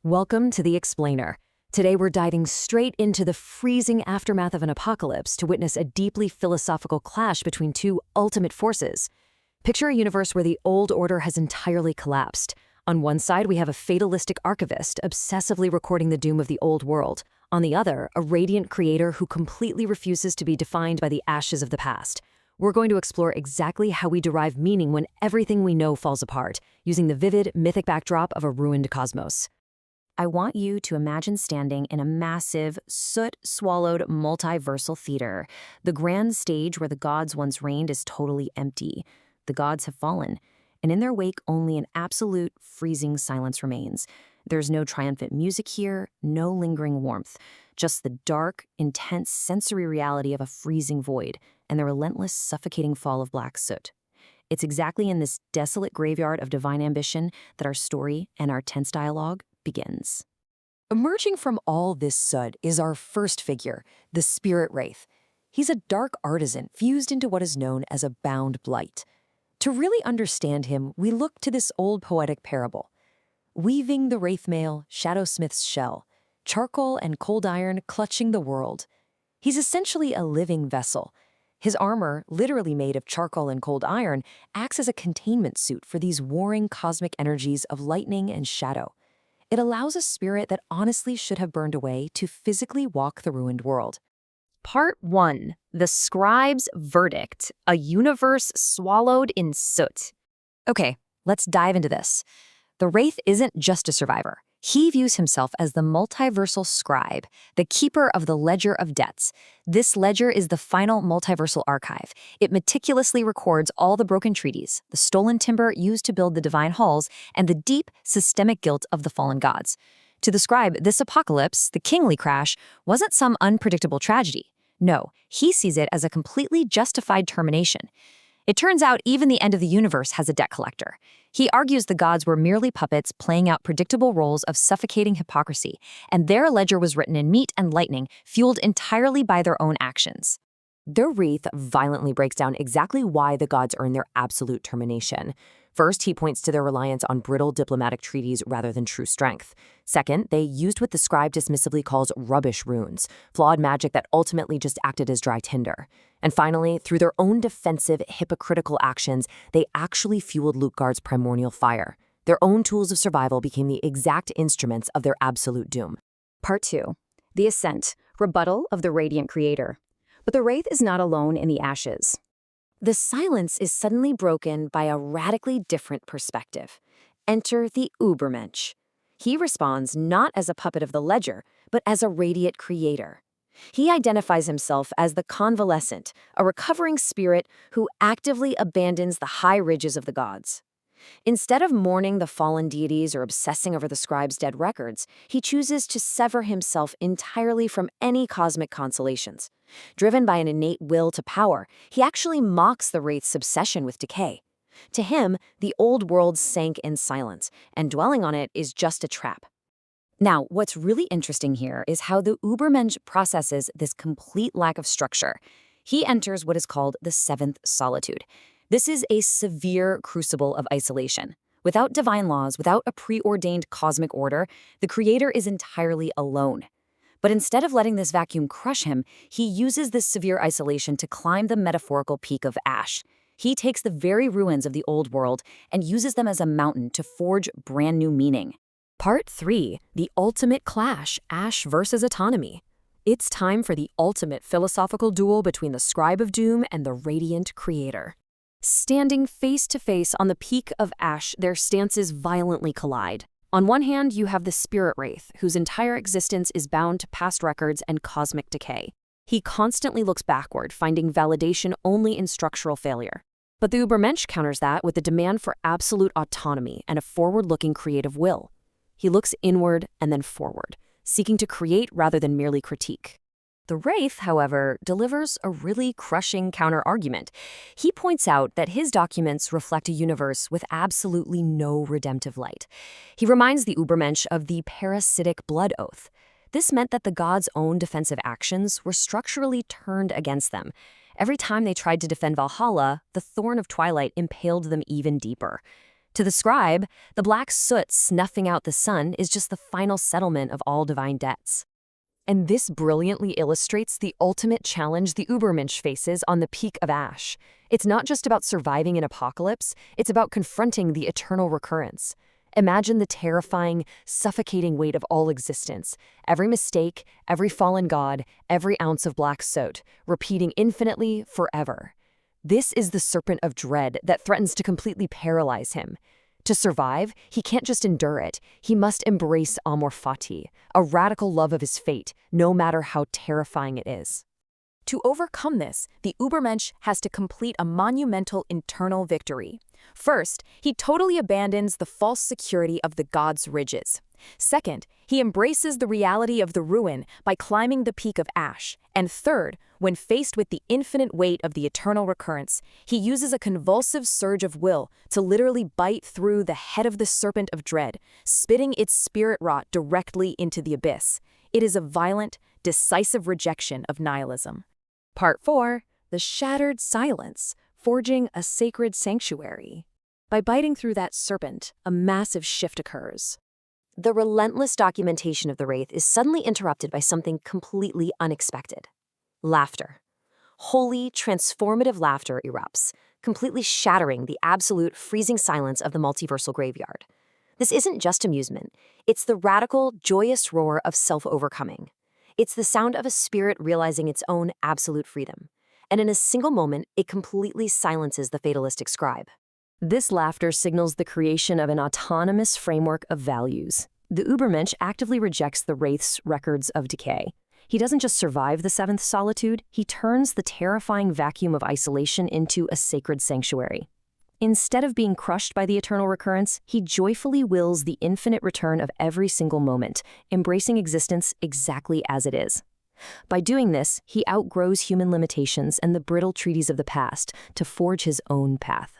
Welcome to The Explainer. Today we're diving straight into the freezing aftermath of an apocalypse to witness a deeply philosophical clash between two ultimate forces. Picture a universe where the old order has entirely collapsed. On one side, we have a fatalistic archivist obsessively recording the doom of the old world. On the other, a radiant creator who completely refuses to be defined by the ashes of the past. We're going to explore exactly how we derive meaning when everything we know falls apart, using the vivid, mythic backdrop of a ruined cosmos. I want you to imagine standing in a massive, soot-swallowed multiversal theater. The grand stage where the gods once reigned is totally empty. The gods have fallen, and in their wake only an absolute, freezing silence remains. There's no triumphant music here, no lingering warmth, just the dark, intense sensory reality of a freezing void and the relentless, suffocating fall of black soot. It's exactly in this desolate graveyard of divine ambition that our story and our tense dialogue begins. Emerging from all this soot is our first figure, the Spirit Wraith. He's a dark artisan fused into what is known as a bound blight. To really understand him, we look to this old poetic parable. Weaving the wraith mail, Shadowsmith's shell, charcoal and cold iron clutching the world. He's essentially a living vessel. His armor, literally made of charcoal and cold iron, acts as a containment suit for these warring cosmic energies of lightning and shadow. It allows a spirit that honestly should have burned away to physically walk the ruined world. Part 1. The Scribe's Verdict, a universe swallowed in soot. Okay, let's dive into this. The Wraith isn't just a survivor. He views himself as the multiversal scribe, the keeper of the ledger of debts. This ledger is the final multiversal archive. It meticulously records all the broken treaties, the stolen timber used to build the divine halls, and the deep, systemic guilt of the fallen gods. To the scribe, this apocalypse, the kingly crash, wasn't some unpredictable tragedy. No, he sees it as a completely justified termination. It turns out even the end of the universe has a debt collector. He argues the gods were merely puppets playing out predictable roles of suffocating hypocrisy, and their ledger was written in meat and lightning, fueled entirely by their own actions. The Wraith violently breaks down exactly why the gods earn their absolute termination. First, he points to their reliance on brittle diplomatic treaties rather than true strength. Second, they used what the scribe dismissively calls rubbish runes, flawed magic that ultimately just acted as dry tinder. And finally, through their own defensive, hypocritical actions, they actually fueled Luthgard's primordial fire. Their own tools of survival became the exact instruments of their absolute doom. Part 2. The Ascent, Rebuttal of the Radiant Creator. But the Wraith is not alone in the ashes. The silence is suddenly broken by a radically different perspective. Enter the Ubermensch. He responds not as a puppet of the ledger, but as a radiant creator. He identifies himself as the convalescent, a recovering spirit who actively abandons the high ridges of the gods. Instead of mourning the fallen deities or obsessing over the scribe's dead records, he chooses to sever himself entirely from any cosmic consolations. Driven by an innate will to power, he actually mocks the Wraith's obsession with decay. To him, the old world sank in silence, and dwelling on it is just a trap. Now, what's really interesting here is how the Ubermensch processes this complete lack of structure. He enters what is called the seventh solitude. This is a severe crucible of isolation. Without divine laws, without a preordained cosmic order, the creator is entirely alone. But instead of letting this vacuum crush him, he uses this severe isolation to climb the metaphorical peak of ash. He takes the very ruins of the old world and uses them as a mountain to forge brand new meaning. Part 3. The Ultimate Clash, Ash versus Autonomy. It's time for the ultimate philosophical duel between the Scribe of Doom and the Radiant Creator. Standing face to face on the peak of ash, their stances violently collide. On one hand, you have the Spirit Wraith, whose entire existence is bound to past records and cosmic decay. He constantly looks backward, finding validation only in structural failure. But the Ubermensch counters that with the demand for absolute autonomy and a forward-looking creative will. He looks inward and then forward, seeking to create rather than merely critique. The Wraith, however, delivers a really crushing counter-argument. He points out that his documents reflect a universe with absolutely no redemptive light. He reminds the Ubermensch of the parasitic blood oath. This meant that the gods' own defensive actions were structurally turned against them. Every time they tried to defend Valhalla, the Thorn of Twilight impaled them even deeper. To the scribe, the black soot snuffing out the sun is just the final settlement of all divine debts. And this brilliantly illustrates the ultimate challenge the Übermensch faces on the peak of Ash. It's not just about surviving an apocalypse, it's about confronting the eternal recurrence. Imagine the terrifying, suffocating weight of all existence, every mistake, every fallen god, every ounce of black soot, repeating infinitely forever. This is the serpent of dread that threatens to completely paralyze him. To survive, he can't just endure it, he must embrace amor fati, a radical love of his fate, no matter how terrifying it is. To overcome this, the Übermensch has to complete a monumental internal victory. First, he totally abandons the false security of the god's ridges. Second, he embraces the reality of the ruin by climbing the peak of Ash. And third, when faced with the infinite weight of the eternal recurrence, he uses a convulsive surge of will to literally bite through the head of the serpent of dread, spitting its spirit rot directly into the abyss. It is a violent, decisive rejection of nihilism. Part 4. The Shattered Silence, Forging a Sacred Sanctuary. By biting through that serpent, a massive shift occurs. The relentless documentation of the Wraith is suddenly interrupted by something completely unexpected. Laughter. Holy, transformative laughter erupts, completely shattering the absolute freezing silence of the multiversal graveyard. This isn't just amusement. It's the radical, joyous roar of self-overcoming. It's the sound of a spirit realizing its own absolute freedom. And in a single moment, it completely silences the fatalistic scribe. This laughter signals the creation of an autonomous framework of values. The Übermensch actively rejects the Wraith's records of decay. He doesn't just survive the seventh solitude, he turns the terrifying vacuum of isolation into a sacred sanctuary. Instead of being crushed by the eternal recurrence, he joyfully wills the infinite return of every single moment, embracing existence exactly as it is. By doing this, he outgrows human limitations and the brittle treaties of the past to forge his own path.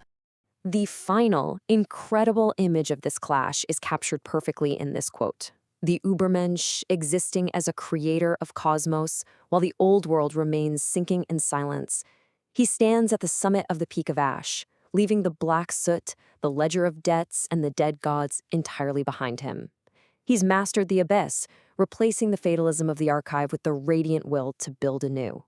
The final, incredible image of this clash is captured perfectly in this quote. The Übermensch existing as a creator of cosmos, while the old world remains sinking in silence. He stands at the summit of the peak of Ash, leaving the black soot, the ledger of debts, and the dead gods entirely behind him. He's mastered the abyss, replacing the fatalism of the archive with the radiant will to build anew.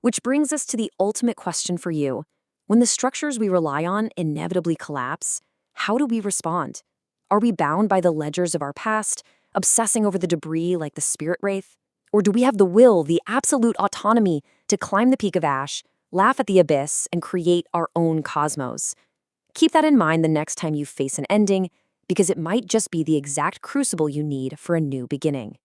Which brings us to the ultimate question for you. When the structures we rely on inevitably collapse, how do we respond? Are we bound by the ledgers of our past, obsessing over the debris like the spirit wraith? Or do we have the will, the absolute autonomy to climb the peak of Ash, laugh at the abyss, and create our own cosmos? Keep that in mind the next time you face an ending, because it might just be the exact crucible you need for a new beginning.